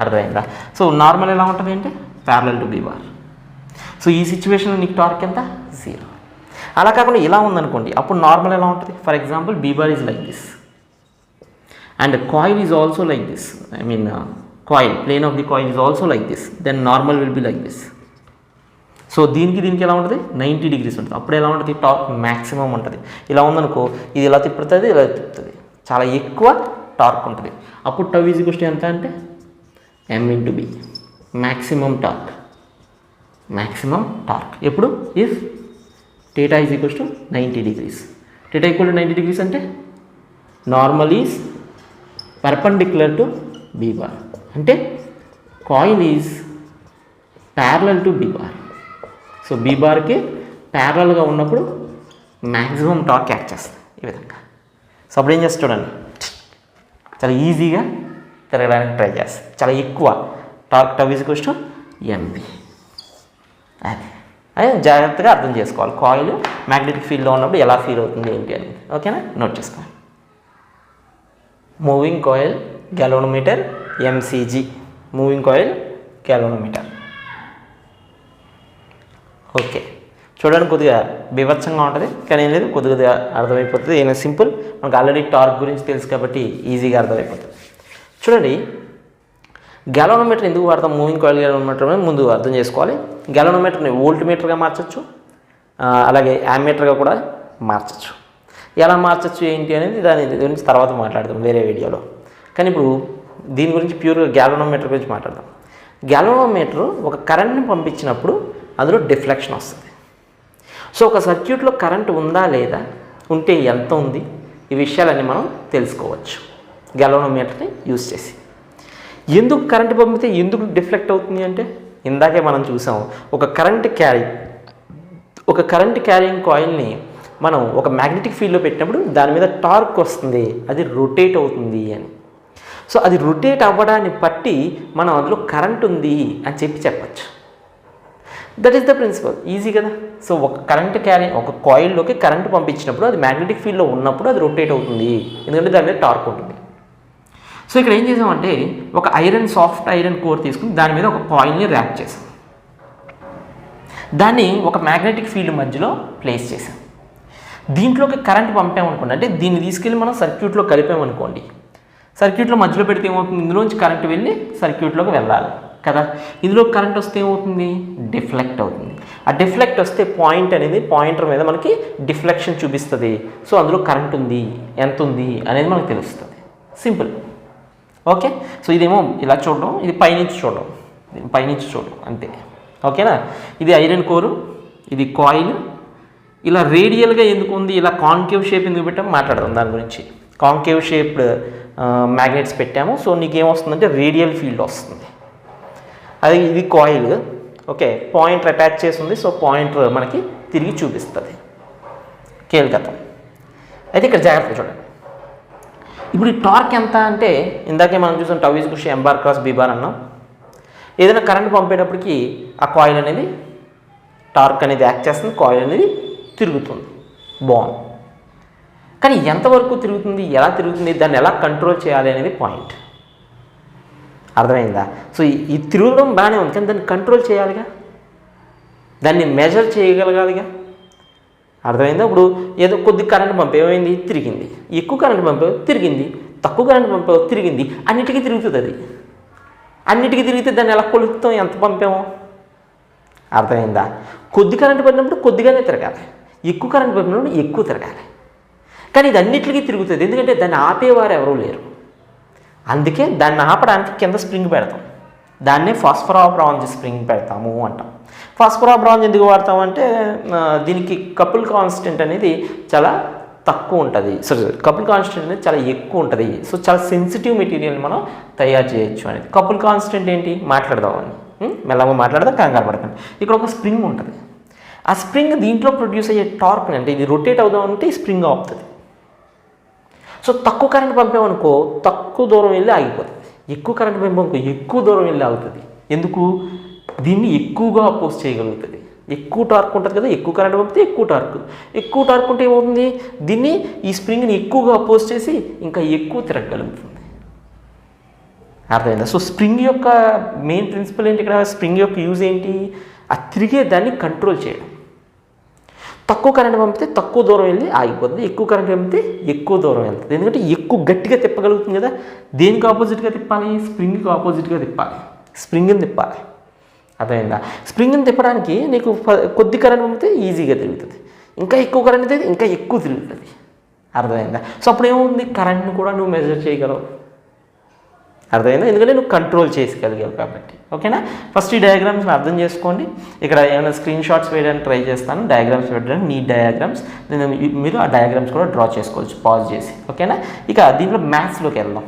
అర్థమైందా? సో నార్మల్ ఎలా ఉంటుంది అంటే parallel to B bar. So ఈ సిచ్యువేషన్లో నీకు టార్క్ ఎంత? 0. అలా కాకుండా ఇలా ఉందనుకోండి, అప్పుడు నార్మల్ ఎలా ఉంటుంది? For example B bar is like this and coil is also like this. I mean coil, plane of the coil is also like this. Then normal will be like this. So దీనికి ఎలా ఉంటుంది? 90 degrees ఉంటుంది. అప్పుడు ఎలా ఉంటుంది? Torque maximum ఉంటుంది. ఇలా ఉందనుకో, ఇది ఇలా తిప్పుతుంది, ఇలా తిప్పుతుంది, చాలా ఎక్కువ టార్క్ ఉంటుంది. అప్పుడు టౌ ఈజ్ ఈక్వల్ టు ఎంత అంటే M × B, మ్యాక్సిమం టార్క్. ఎప్పుడు? If theta is equal to 90 degrees. Theta equal to 90 degrees అంటే normal is perpendicular to B bar, అంటే coil is parallel to B bar. So B బార్కి ప్యారలల్గా ఉన్నప్పుడు maximum torque act చేస్తుంది ఈ విధంగా. So అప్పుడు ఏం చేస్తుంది చూడండి, చాలా ఈజీగా తిరగడానికి ట్రై చేస్తుంది. చాలా ఎక్కువ torque tau is equal to MB. అది జాగ్రత్తగా అర్థం చేసుకోవాలి. కాయిల్ మ్యాగ్నెటిక్ ఫీల్డ్లో ఉన్నప్పుడు ఎలా ఫీల్ అవుతుంది ఏంటి అనేది. ఓకేనా? నోట్ చేసుకోవాలి. Moving coil, galvanometer, MCG. Moving coil, galvanometer. Okay, చూడడానికి కొద్దిగా బీభత్సంగా ఉంటుంది, కానీ ఏం లేదు, కొద్దిగా అర్థమైపోతుంది. ఏమైనా సింపుల్, మనకు ఆల్రెడీ టార్క్ గురించి తెలుసు కాబట్టి ఈజీగా అర్థమైపోతుంది. చూడండి, గ్యాల్వనోమీటర్ ఎందుకు వాడతాం? మూవింగ్ కాయిల్ గ్యాల్వనోమీటర్ ముందు అర్థం చేసుకోవాలి. గ్యాల్వనోమీటర్ని వోల్ట్ మీటర్గా మార్చచ్చు, అలాగే యామ్మీటర్గా కూడా మార్చచ్చు. ఎలా మార్చచ్చు ఏంటి అనేది దాని గురించి తర్వాత మాట్లాడదాం వేరే వీడియోలో. కానీ ఇప్పుడు దీని గురించి ప్యూర్గా గ్యాల్వనోమీటర్ గురించి మాట్లాడదాం. గ్యాల్వనోమీటర్ ఒక కరెంట్ని పంపించినప్పుడు అందులో డిఫ్లెక్షన్ వస్తుంది. సో ఒక సర్క్యూట్లో కరెంట్ ఉందా లేదా, ఉంటే ఎంత ఉంది, ఈ విషయాలన్నీ మనం తెలుసుకోవచ్చు గ్యాల్వనోమీటర్ని యూజ్ చేసి. ఎందుకు కరెంట్ పంపితే ఎందుకు డిఫ్లెక్ట్ అవుతుంది అంటే, ఇందాకే మనం చూసాం, ఒక కరెంట్ క్యారింగ్ కాయిల్ని మనం ఒక మ్యాగ్నెటిక్ ఫీల్డ్లో పెట్టినప్పుడు దాని మీద టార్క్ వస్తుంది, అది రొటేట్ అవుతుంది అని. సో అది రొటేట్ అవ్వడాన్ని బట్టి మనం అందులో కరెంట్ ఉంది అని చెప్పచ్చు. That is the principle, easy కదా. సో ఒక కాయిల్లోకి కరెంట్ పంపించినప్పుడు అది మ్యాగ్నెటిక్ ఫీల్డ్లో ఉన్నప్పుడు అది రొటేట్ అవుతుంది, ఎందుకంటే దాని మీద టార్క్ ఉంటుంది. సో ఇక్కడ ఏం చేసామంటే, ఒక సాఫ్ట్ ఐరన్ కోర్ తీసుకుని దాని మీద ఒక కాయిల్ని ర్యాప్ చేసాం, దాన్ని ఒక మ్యాగ్నెటిక్ ఫీల్డ్ మధ్యలో ప్లేస్ చేసాం. దీంట్లోకి కరెంట్ పంపామనుకోండి, అంటే దీన్ని తీసుకెళ్ళి మనం సర్క్యూట్లో కలిపామనుకోండి, సర్క్యూట్లో మధ్యలో పెడితే ఏమవుతుంది, ఇందులోంచి కరెంట్ వెళ్ళి సర్క్యూట్లోకి వెళ్ళాలి కదా. ఇందులో కరెంట్ వస్తే ఏమవుతుంది, డిఫ్లెక్ట్ అవుతుంది. ఆ డిఫ్లెక్ట్ వస్తే పాయింటర్ మీద మనకి డిఫ్లెక్షన్ చూపిస్తుంది. సో అందులో కరెంట్ ఉంది, ఎంత ఉంది అనేది మనకు తెలుస్తుంది. సింపుల్. ఓకే, సో ఇదేమో ఇలా చూడడం, ఇది పైనుంచి చూడడం అంతే. ఓకేనా. ఇది ఐరన్ కోరు, ఇది కాయిల్. ఇలా రేడియల్గా ఎందుకు ఉంది, ఇలా కాన్కేవ్ షేప్ ఎందుకు పెట్టాము మాట్లాడదాం దాని గురించి. కాన్కేవ్ షేప్డ్ మ్యాగ్నెట్స్ పెట్టాము. సో నీకేమొస్తుందంటే రేడియల్ ఫీల్డ్ వస్తుంది. అది ఇది కాయిల్. ఓకే, పాయింటర్ అటాచ్ చేసి ఉంది. సో పాయింటర్ మనకి తిరిగి చూపిస్తుంది. కీలకతం. అయితే ఇక్కడ జాగ్రత్తగా చూడండి. ఇప్పుడు ఈ టార్క్ ఎంత అంటే, ఇందాకే మనం చూసాం tau is equal to m bar cross b bar అన్నాం. ఏదైనా కరెంట్ పంపేటప్పటికి ఆ కాయిల్ అనేది, టార్క్ అనేది యాక్ట్ చేస్తుంది, కాయిల్ అనేది తిరుగుతుంది. బాగుంది. కానీ ఎంతవరకు తిరుగుతుంది, ఎలా తిరుగుతుంది, దాన్ని ఎలా కంట్రోల్ చేయాలి అనేది పాయింట్. అర్థమైందా? సో ఈ తిరగడం బాగానే ఉంది, కానీ దాన్ని కంట్రోల్ చేయాలిగా, దాన్ని మెజర్ చేయగలగాలిగా. అర్థమైందా? ఇప్పుడు ఏదో కొద్ది కరెంట్ పంపే ఏమైంది, తిరిగింది. ఎక్కువ కరెంట్ పంపావు, తిరిగింది. తక్కువ కరెంట్ పంపావు, తిరిగింది. అన్నిటికీ తిరుగుతుంది అది. అన్నిటికీ తిరిగితే దాన్ని ఎలా కొలుస్తాం, ఎంత పంపామో. అర్థమైందా? కొద్ది కరెంట్ పడినప్పుడు కొద్దిగానే తిరగాలి, ఎక్కువ కరెంట్ పడినప్పుడు ఎక్కువ తిరగాలి. కానీ ఇది అన్నిటికీ తిరుగుతుంది, ఎందుకంటే దాన్ని ఆపేవారు ఎవరూ లేరు. అందుకే దాన్ని ఆపడానికి కింద స్ప్రింగ్ పెడతాం. దాన్నే ఫాస్ఫరాబ్రాంజ్ స్ప్రింగ్ పెడతాము అంటాం. ఫాస్ఫరాబ్రాంజ్ ఎందుకు వాడతామంటే, దీనికి కపుల్ కాన్స్టెంట్ అనేది చాలా తక్కువ ఉంటుంది. కపుల్ కాన్స్టెంట్ అనేది చాలా ఎక్కువ ఉంటుంది. సో చాలా సెన్సిటివ్ మెటీరియల్ మనం తయారు చేయొచ్చు అనేది. కపుల్ కాన్స్టెంట్ ఏంటి మాట్లాడదామని, మెల్లగా మాట్లాడదాం, కంగారు పడకండి. ఇక్కడ ఒక స్ప్రింగ్ ఉంటుంది. ఆ స్ప్రింగ్ దీంట్లో ప్రొడ్యూస్ అయ్యే టార్క్ అంటే, ఇది రొటేట్ అవుదామంటే ఈ స్ప్రింగ్ ఆపుతుంది. సో తక్కువ కరెంట్ పంపామనుకో తక్కువ దూరం వెళ్ళి ఆగిపోతుంది, ఎక్కువ కరెంట్ పంపామనుకో ఎక్కువ దూరం వెళ్ళి ఆగుతుంది. ఎందుకు? దీన్ని ఎక్కువగా అపోజ్ చేయగలుగుతుంది. ఎక్కువ టార్క్ ఉంటుంది కదా, ఎక్కువ కరెంట్ పంపితే ఎక్కువ టార్క్ ఉంటే ఏమవుతుంది, దీన్ని ఈ స్ప్రింగ్ని ఎక్కువగా అపోజ్ చేసి ఇంకా ఎక్కువ తిరగగలుగుతుంది. అర్థమైందా? సో స్ప్రింగ్ యొక్క మెయిన్ ప్రిన్సిపల్ ఏంటి ఇక్కడ, స్ప్రింగ్ యొక్క యూజ్ ఏంటి, ఆ తిరిగే దాన్ని కంట్రోల్ చేయడం. తక్కువ కరెంట్ పంపితే తక్కువ దూరం వెళ్ళి ఆగిపోతుంది, ఎక్కువ కరెంట్ పంపితే ఎక్కువ దూరం వెళ్తుంది. ఎందుకంటే ఎక్కువ గట్టిగా తిప్పగలుగుతుంది కదా. దేనికి ఆపోజిట్గా తిప్పాలి, స్ప్రింగ్కి ఆపోజిట్గా తిప్పాలి, స్ప్రింగ్ని తిప్పాలి. అర్థమైందా? స్ప్రింగ్ని తిప్పడానికి నీకు కొద్ది కరెంట్ పంపితే ఈజీగా తిరుగుతుంది, ఇంకా ఎక్కువ కరెంట్ అయితే ఇంకా ఎక్కువ తిరుగుతుంది. అర్థమైందా? సో అప్పుడు ఏమవుతుంది, కరెంట్ని కూడా నువ్వు మెజర్ చేయగలవు. అర్థమైందా? ఎందుకంటే నువ్వు కంట్రోల్ చేసుకోగలిగావు కాబట్టి. ఓకేనా? ఫస్ట్ ఈ డయాగ్రామ్స్ని అర్థం చేసుకోండి. ఇక్కడ ఏమైనా స్క్రీన్ షాట్స్ వేయడానికి ట్రై చేస్తాను, డయాగ్రామ్స్ పెట్టడానికి, నీట్ డయాగ్రామ్స్. మీరు ఆ డయాగ్రామ్స్ కూడా డ్రా చేసుకోవచ్చు పాజ్ చేసి. ఓకేనా? ఇక దీంట్లో మ్యాథ్స్లోకి వెళ్దాం.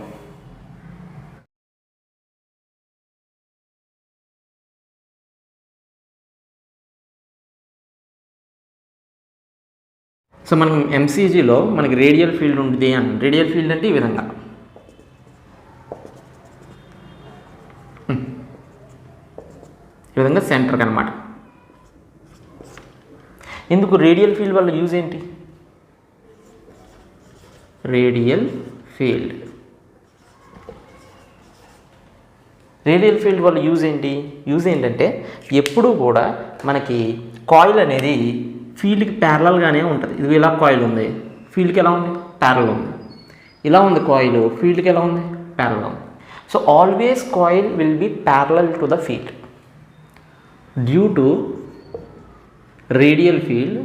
సో మనం ఎంసీజీలో మనకి రేడియల్ ఫీల్డ్ ఉంటుంది అని. రేడియల్ ఫీల్డ్ అంటే ఈ విధంగా, ఈ విధంగా సెంటర్కి అనమాట. ఎందుకు రేడియల్ ఫీల్డ్ వల్ల యూజ్ ఏంటి? రేడియల్ ఫీల్డ్ రేడియల్ ఫీల్డ్ వల్ల యూజ్ ఏంటంటే ఎప్పుడూ కూడా మనకి కాయిల్ అనేది ఫీల్డ్కి ప్యారలల్గానే ఉంటుంది. ఇది ఇలా కాయిల్ ఉంది, ఫీల్డ్కి ఎలా ఉంది, ప్యారల్ ఉంది. ఇలా ఉంది కాయిల్, ఫీల్డ్కి ఎలా ఉంది, ప్యారల్ ఉంది. So always coil will be parallel to the field. Due to radial field,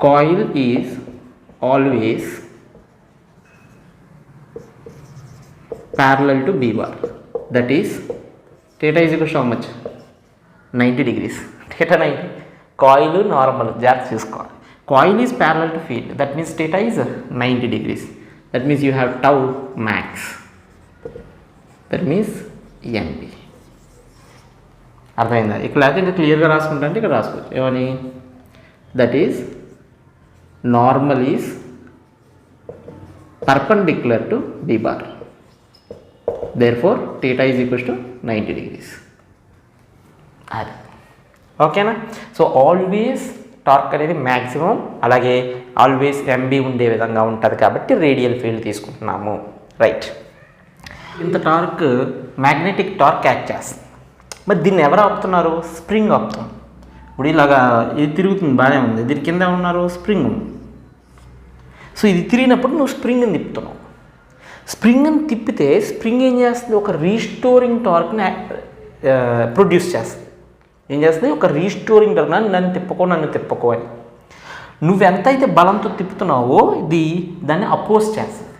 coil is always parallel to B bar. That is theta is equal to how much? 90 degrees. Theta 90. Coil normal. Just చూసుకోవాలి. Coil is parallel to field. That means theta is 90 degrees. That means you have tau max. That means MB. అర్థమైందా? ఇక్కడ అయితే ఇంకా క్లియర్గా రాసుకుంటా అంటే ఇక్కడ రాసుకోవచ్చు. ఏమని? That is normal is perpendicular to B bar. Therefore, theta is equal to 90 degrees. అది ఓకేనా? సో ఆల్వేస్ టార్క్ అనేది మ్యాక్సిమం, అలాగే ఆల్వేస్ ఎంబీ ఉండే విధంగా ఉంటుంది కాబట్టి రేడియల్ ఫీల్డ్ తీసుకుంటున్నాము. రైట్. ఇంత టార్క్ మ్యాగ్నెటిక్ టార్క్ యాక్ట్ చేస్తుంది. మరి దీన్ని ఎవరు ఆపుతున్నారు? స్ప్రింగ్ ఆపుతుంది. ఇప్పుడు ఇలాగా ఇది తిరుగుతుంది, బాగానే ఉంది. దీని కింద ఉన్నారు స్ప్రింగ్ ఉంది. సో ఇది తిరిగినప్పుడు నువ్వు స్ప్రింగ్ని తిప్పుతున్నావు. స్ప్రింగ్ని తిప్పితే స్ప్రింగ్ ఏం చేస్తుంది? ఒక రీస్టోరింగ్ టార్క్ని ప్రొడ్యూస్ చేస్తుంది. ఏం చేస్తుంది? ఒక రీస్టోరింగ్ టార్క్. నన్ను తిప్పుకో అని. నువ్వెంతైతే బలంతో తిప్పుతున్నావో ఇది దాన్ని అపోజ్ చేస్తుంది.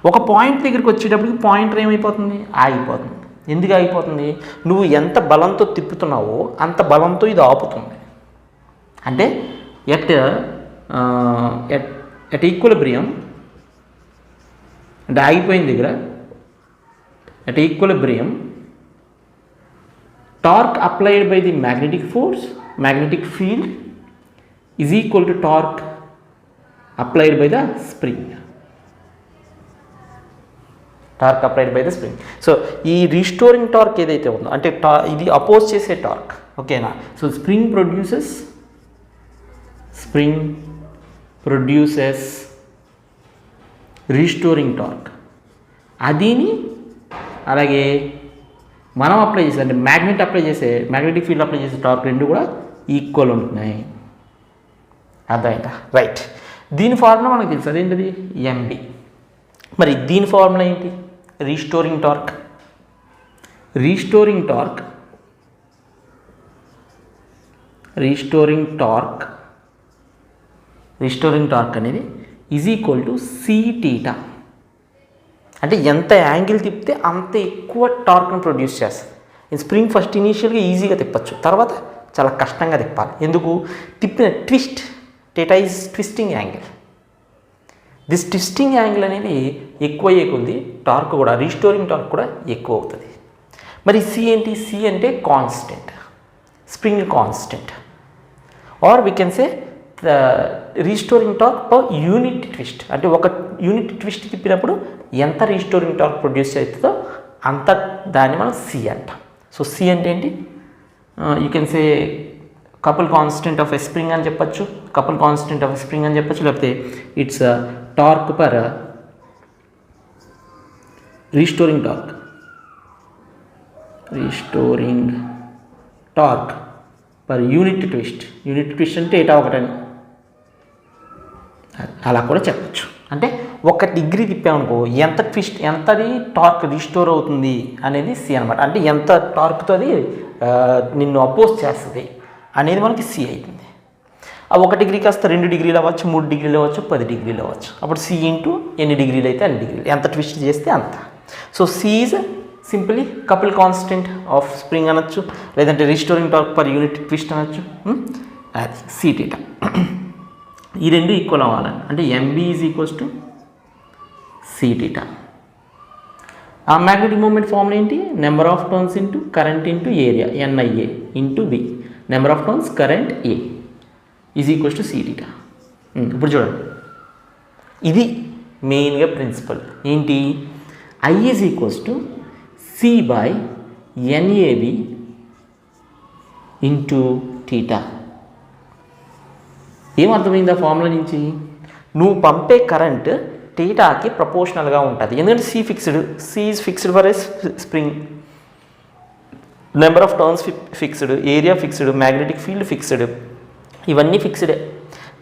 ఒక పాయింట్ దగ్గరికి వచ్చేటప్పటికి పాయింటర్ ఏమైపోతుంది? ఆగిపోతుంది. ఎందుకు ఆగిపోతుంది? నువ్వు ఎంత బలంతో తిప్పుతున్నావో అంత బలంతో ఇది ఆపుతుంది. అంటే ఎట్ ఈక్విలిబ్రియం, అంటే ఆగిపోయిన దగ్గర at equilibrium torque applied by the magnetic field is equal to torque applied by the spring. Torque applied by the spring. So ఈ రీస్టోరింగ్ టార్క్ ఏదైతే ఉందో అంటే ఇది అపోజ్ చేసే టార్క్. ఓకేనా? So spring produces restoring torque. అదిని అలాగే మనం అప్లై చేసే అంటే మ్యాగ్నెటిక్ ఫీల్డ్ అప్లై చేసే టార్క్ రెండు కూడా ఈక్వల్ ఉంటున్నాయి. అర్థమైందా? రైట్. దీని ఫార్ములా మనకు తెలుసు, అదేంటిది? ఎంబి. మరి దీని ఫార్ములా ఏంటి? రీస్టోరింగ్ టార్క్ అనేది is equal to C theta. అంటే ఎంత యాంగిల్ తిప్పితే అంత ఎక్కువ టార్క్ను ప్రొడ్యూస్ చేస్తుంది. ఈ స్ప్రింగ్ ఫస్ట్ ఇనీషియల్గా ఈజీగా తిప్పచ్చు, తర్వాత చాలా కష్టంగా తిప్పాలి. ఎందుకు? తిప్పిన twist, theta is twisting angle. This twisting angle అనేది ఎక్కువ అయ్యే కొద్ది టార్క్ కూడా, రీస్టోరింగ్ టార్క్ కూడా ఎక్కువ అవుతుంది. మరి సి ఏంటి? సి అంటే constant, spring constant, or we can say the restoring torque per unit twist. అంటే ఒక యూనిట్ ట్విస్ట్ తిప్పినప్పుడు ఎంత రీస్టోరింగ్ టార్క్ ప్రొడ్యూస్ అవుతుందో అంత దాన్ని మనం సి అంటాం. సో సి అంటే ఏంటి? You can say couple constant of a spring అని చెప్పచ్చు, లేకపోతే it's torque per restoring torque per unit twist అంటే ఏటా ఒకటని అలా కూడా చెప్పచ్చు. అంటే 1 డిగ్రీ తిప్పామనుకో ఎంతది టార్క్ రీస్టోర్ అవుతుంది అనేది సి అనమాట. అంటే ఎంత టార్క్తో అది నిన్ను అపోజ్ చేస్తుంది అనేది మనకి సి అవుతుంది. ఆ 1 డిగ్రీ కాస్త 2 డిగ్రీలు అవ్వచ్చు, 3 డిగ్రీలు అవ్వచ్చు, 10 డిగ్రీలు అవ్వచ్చు. అప్పుడు సి ఇంటూ ఎన్ని డిగ్రీలు అయితే అన్ని డిగ్రీలు, ఎంత ట్విస్ట్ చేస్తే అంత. So C is simply couple constant of spring అనొచ్చు, లేదంటే restoring torque per unit twist అనొచ్చు. అది సి టీటా. ఈ రెండు ఈక్వల్ అవ్వాలని అంటే MB is equals to C theta. ఆ మ్యాగ్నెటిక్ మూమెంట్ ఫార్ములా ఏంటి? Number of turns into current into area, NIA into B. Number of turns current A is equals to C theta. ఇప్పుడు చూడండి, ఇది మెయిన్గా ప్రిన్సిపల్ ఏంటి? I is equals to C by NAB into theta. ఏమర్థమైంది ఆ formula నుంచి? నువ్వు పంపే కరెంట్ టీటాకి ప్రపోర్షనల్గా ఉంటుంది. ఎందుకంటే C is fixed for a spring, number of turns fixed, area fixed, magnetic field fixed, ఇవన్నీ ఫిక్స్డే.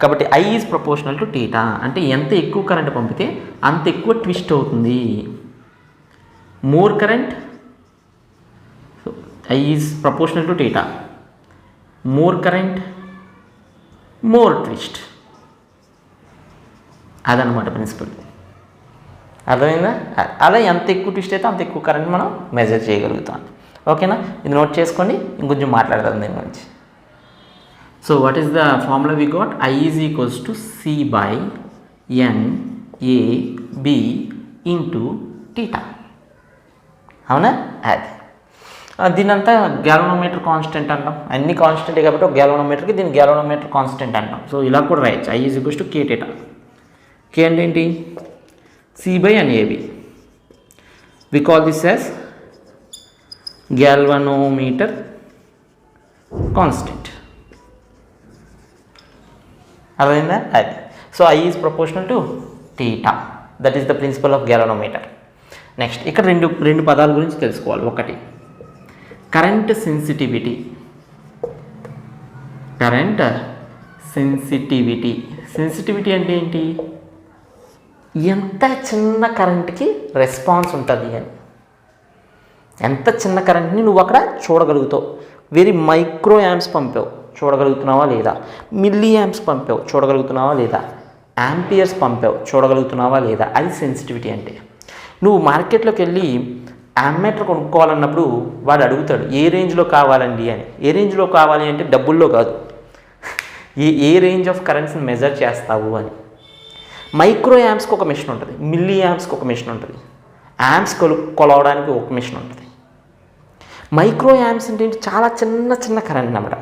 కాబట్టి I is proportional to theta. అంటే ఎంత ఎక్కువ కరెంట్ పంపితే అంత ఎక్కువ ట్విస్ట్ అవుతుంది. More current, I is proportional to theta, more current more twist. అదనమాట ప్రిన్సిపల్. అర్థమైందా? అలా ఎంత ఎక్కువ ట్విస్ట్ అయితే అంత ఎక్కువ కరెంట్ మనం మెజర్ చేయగలుగుతాం. ఓకేనా? ఇది నోట్ చేసుకోండి, ఇంకొంచెం మాట్లాడదాం దీని గురించి. So what is the formula we got? I is equals to C by N A B into theta. అవునా? అది దీనంతా గ్యాల్వనోమీటర్ కాన్స్టెంట్ అంటాం. అన్ని కాన్స్టెంటే కాబట్టి ఒక గ్యాల్వనోమీటర్కి దీన్ని గ్యాల్వనోమీటర్ కాన్స్టెంట్ అంటాం. సో ఇలా కూడా రాయొచ్చు, I is equals to K theta. K అంటే ఏంటి? C by N AB. We call this as galvanometer constant. అర్థమైందా? అది. So I is proportional to theta. That is the principle of galvanometer. Next ఇక్కడ రెండు పదాల గురించి తెలుసుకోవాలి. ఒకటి current sensitivity. Current sensitivity. Sensitivity అంటే ఏంటి? ఎంత చిన్న కరెంట్కి రెస్పాన్స్ ఉంటుంది అని. ఎంత చిన్న కరెంట్ని నువ్వు అక్కడ చూడగలుగుతావు. వెరీ మైక్రో యాంప్స్ పంపావు, చూడగలుగుతున్నావా లేదా? మిల్లీ యాంప్స్ పంపావు, చూడగలుగుతున్నావా లేదా? యాంపియర్స్ పంపావు, చూడగలుగుతున్నావా లేదా? అది సెన్సిటివిటీ అంటే. నువ్వు మార్కెట్లోకి వెళ్ళి యామ్మీటర్ కొనుక్కోవాలన్నప్పుడు వాడు అడుగుతాడు ఏ రేంజ్లో కావాలండి అని. ఏ రేంజ్లో కావాలి అంటే డబ్బుల్లో కాదు, ఏ రేంజ్ ఆఫ్ కరెంట్స్ని మెజర్ చేస్తావు అని. మైక్రో యాంప్స్కి ఒక మిషన్ ఉంటుంది, మిల్లీ యాంప్స్కి ఒక మిషన్ ఉంటుంది, యాంప్స్ కొలవడానికి ఒక మిషన్ ఉంటుంది. మైక్రో యాంప్స్ అంటే చాలా చిన్న కరెంట్ అన్నమాట.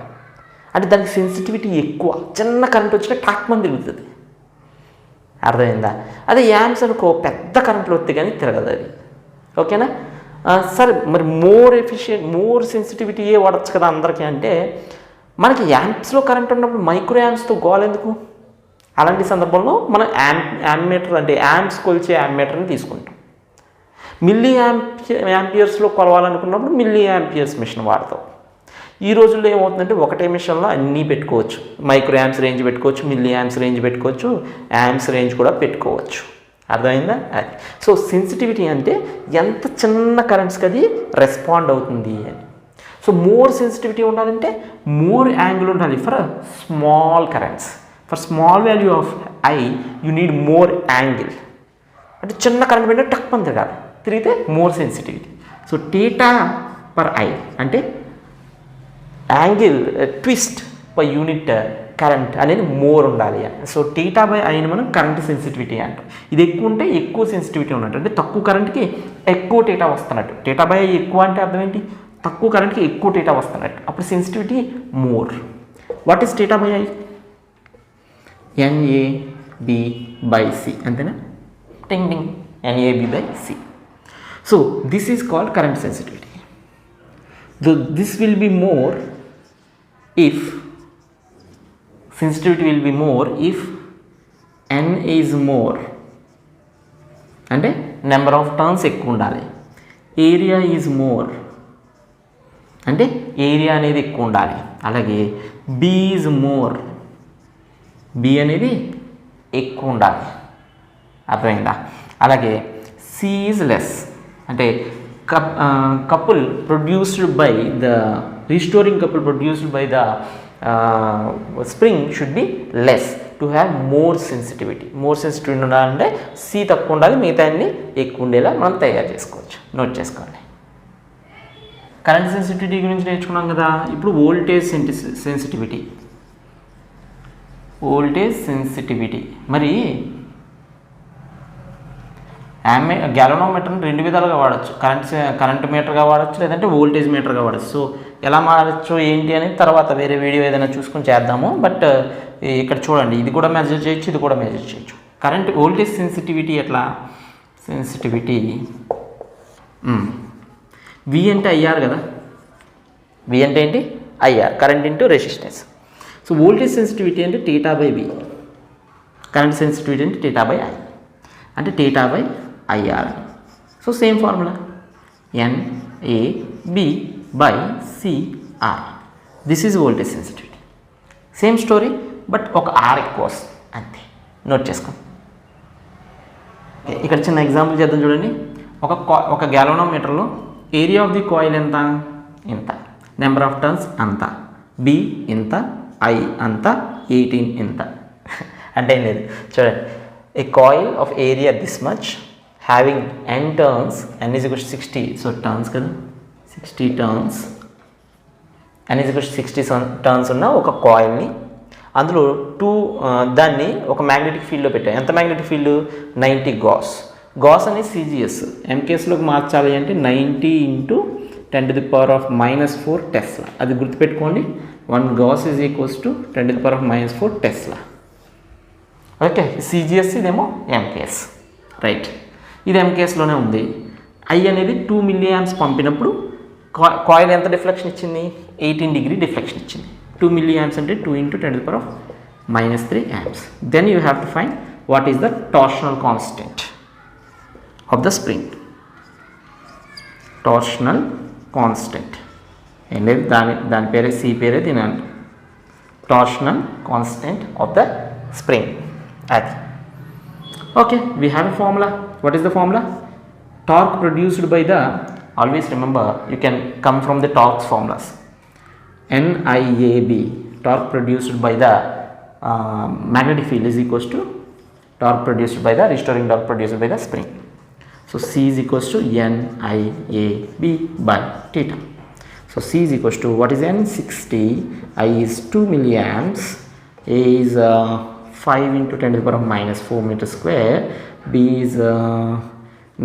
అంటే దానికి సెన్సిటివిటీ ఎక్కువ. చిన్న కరెంట్ వచ్చినా టాక్ మంది తిరుగుతుంది. అర్థమైందా? అదే యాంప్స్ అనుకో పెద్ద కరెంట్లో వస్తే కానీ తిరగదు అది. ఓకేనా? సరే, మరి మోర్ సెన్సిటివిటీయే వాడచ్చు కదా అందరికీ అంటే, మనకి యాంప్స్లో కరెంట్ ఉన్నప్పుడు మైక్రో యాంప్స్తో గోల్ ఎందుకు? అలాంటి సందర్భంలో మనం యామ్మీటర్ అంటే యాంప్స్ కొలిచే యామ్మీటర్ని తీసుకుంటాం. మిల్లీ యాంపియర్స్లో కొలవాలనుకున్నప్పుడు మిల్లీ యాంపియర్స్ మిషన్ వాడతాం. ఈ రోజుల్లో ఏమవుతుందంటే ఒకటే మిషన్లో అన్నీ పెట్టుకోవచ్చు. మైక్రో యాంప్స్ రేంజ్ పెట్టుకోవచ్చు, మిల్లీ యాంప్స్ రేంజ్ పెట్టుకోవచ్చు, యాంప్స్ రేంజ్ కూడా పెట్టుకోవచ్చు. అర్థమైందా? అది. సో సెన్సిటివిటీ అంటే ఎంత చిన్న కరెంట్స్కి అది రెస్పాండ్ అవుతుంది అని. సో మోర్ సెన్సిటివిటీ ఉండాలంటే మోర్ యాంగిల్ ఉండాలి for small currents. For small value of I you need more angle. అంటే చిన్న కరెంట్ పెట్టిన టక్ మంది తిరగాలి, తిరిగితే more sensitivity. So theta per I అంటే angle twist per unit current అనేది మోర్ ఉండాలి అని. సో టీటా బై ఐని మనం కరెంట్ సెన్సిటివిటీ అంటాం. ఇది ఎక్కువ ఉంటే ఎక్కువ సెన్సిటివిటీ ఉన్నట్టు, అంటే తక్కువ కరెంట్కి ఎక్కువ టీటా వస్తున్నట్టు. టీటా బై ఎక్కువ అంటే అర్థం ఏంటి? తక్కువ కరెంట్కి ఎక్కువ టీటా వస్తున్నట్టు, అప్పుడు sensitivity more. What is theta by I? NAB by C. అంతేనా? టింగ్ టింగ్, NAB by C. So this is called current sensitivity. This will be more if sensitivity will be more if N is more, అంటే number of turns ఎక్కువ ఉండాలి. Area is more అంటే area అనేది ఎక్కువ ఉండాలి. అలాగే B ఈజ్ మోర్, B అనేది ఎక్కువ ఉండాలి. అర్థమైందా? అలాగే C ఈజ్ లెస్ అంటే couple produced by the restoring couple produced by the spring should be less to have more sensitivity. More sensitivity ఉండాలంటే C తక్కువ ఉండాలి, మిగతా అన్ని ఎక్కువ ఉండేలా మనం తయారు చేసుకోవచ్చు. నోట్ చేసుకోండి. కరెంట్ సెన్సిటివిటీ గురించి నేర్చుకున్నాం కదా. ఇప్పుడు వోల్టేజ్ సెన్సిటివిటీ. వోల్టేజ్ సెన్సిటివిటీ మరి గ్యాలనోమీటర్ని రెండు విధాలుగా వాడచ్చు. కరెంట్ మీటర్గా వాడచ్చు, లేదంటే వోల్టేజ్ మీటర్గా వాడచ్చు. సో ఎలా మారచ్చు ఏంటి అనేది తర్వాత వేరే వీడియో ఏదైనా చూసుకొని చేద్దాము. బట్ ఇక్కడ చూడండి, ఇది కూడా మెజర్ చేయొచ్చు, ఇది కూడా మెజర్ చేయొచ్చు. కరెంట్ వోల్టేజ్ సెన్సిటివిటీ ఎట్లా? సెన్సిటివిటీ V అంటే IR కదా. V అంటే ఏంటి? IR, current into resistance. So voltage sensitivity అంటే theta by V, current sensitivity అంటే టీటా బై I. అంటే θ/IR. So same formula NAB/CR. This is voltage sensitivity. Same story, but ఒక R ఎక్కువ వస్తుంది అంతే. నోట్ చేసుకోండి. ఇక్కడ చిన్న ఎగ్జాంపుల్ చేద్దాం చూడండి. ఒక గ్యాల్వనోమీటర్లో ఏరియా ఆఫ్ ది కాయిల్ ఎంత, ఇంత, నెంబర్ ఆఫ్ టర్న్స్ అంత, B ఇంత, I అంత, 18 ఇంత. అంటే ఏం లేదు చూడండి, ఏ coil of area this much having n turns, n is equal to 60, so turns కదా, 60 turns, n is equal to 60 turns ఉన్న ఒక కాయిల్ని అందులో దాన్ని ఒక మ్యాగ్నెటిక్ ఫీల్డ్లో పెట్టాం. ఎంత మ్యాగ్నెటిక్ ఫీల్డ్, 90 గాస్. గాస్ అనేది CGS, ఎంకేఎస్లోకి మార్చాలి అంటే 90 × 10⁻⁻4 టెస్లా. అది గుర్తుపెట్టుకోండి, 1 gauss is equals to 10⁻⁻4 tesla. Okay, CGS ఇదేమో ఎంకేఎస్, రైట్. ఇది ఎంకేఎస్లోనే ఉంది. I అనేది 2 milliamps పంపినప్పుడు కాయిల్ ఎంత డిఫ్లెక్షన్ ఇచ్చింది, 18 డిగ్రీ డిఫ్లెక్షన్ ఇచ్చింది. 2 milliamps అంటే 2 × 10⁻³ amps. Then you have to find what is the torsional constant of the spring. Torsional constant ఏంటి, దాని పేరే, C పేరే తినాలి. Torsional constant of the spring. అది okay. We have a formula. What is the formula? Torque produced by the, always remember you can come from the torques formulas. NIAB, torque produced by the magnetic field is equals to torque produced by the restoring torque produced by the spring. So C is equals to NIAB/θ. So C is equals to, what is N, 60, I is 2 milliamps, A is 5 × 10⁻⁻4 meter square, B is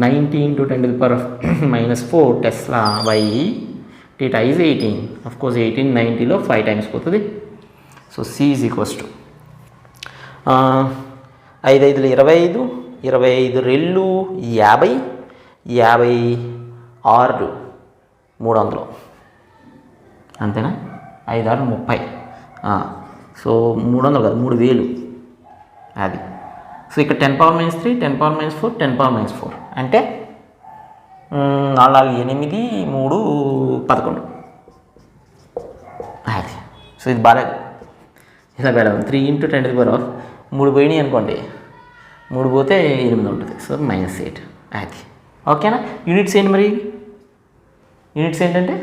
90 × 10⁻⁻4 Tesla by θ is 18. Of course 18 90లో 5 times పోతుంది. So C is equals to 5 5 25, 25 2 50, 56 300, అంతేనా, 5 6 30. So 300 కాదు, 3000 అది. So ఇక్కడ 10⁻³ 10⁻⁴ 10⁻⁴ అంటే 4 4 8 3 11 అది. So ఇది బాగాలేదు, ఇలా పెడదాం. 3 × 10⁻³ పోయినాయి అనుకోండి, 3 పోతే 8 ఉంటుంది. సో -8 అది. ఓకేనా. యూనిట్స్ ఏంటి మరి, యూనిట్స్ ఏంటంటే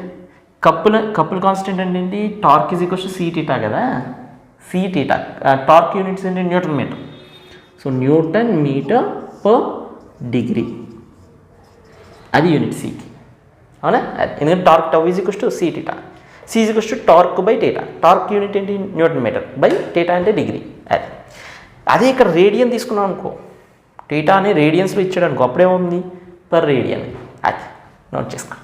కపుల్ కాన్స్టెంట్ అంటే ఏంటి, torque is equals to Cθ కదా, Cθ. టార్క్ యూనిట్స్ ఏంటి, newton metre. So newton metre per degree, అది యూనిట్ Cకి, అవునా. ఎందుకంటే torque tau is equals to Cθ, C is equals to torque by θ. Torque unit ఏంటి, newton metre by θ అంటే degree. అది అదే ఇక్కడ రేడియన్ తీసుకున్నాం అనుకో, θ అని రేడియన్స్లో ఇచ్చాడు అనుకో, అప్పుడేముంది, పర్ రేడియన్. అది నోట్ చేసుకో.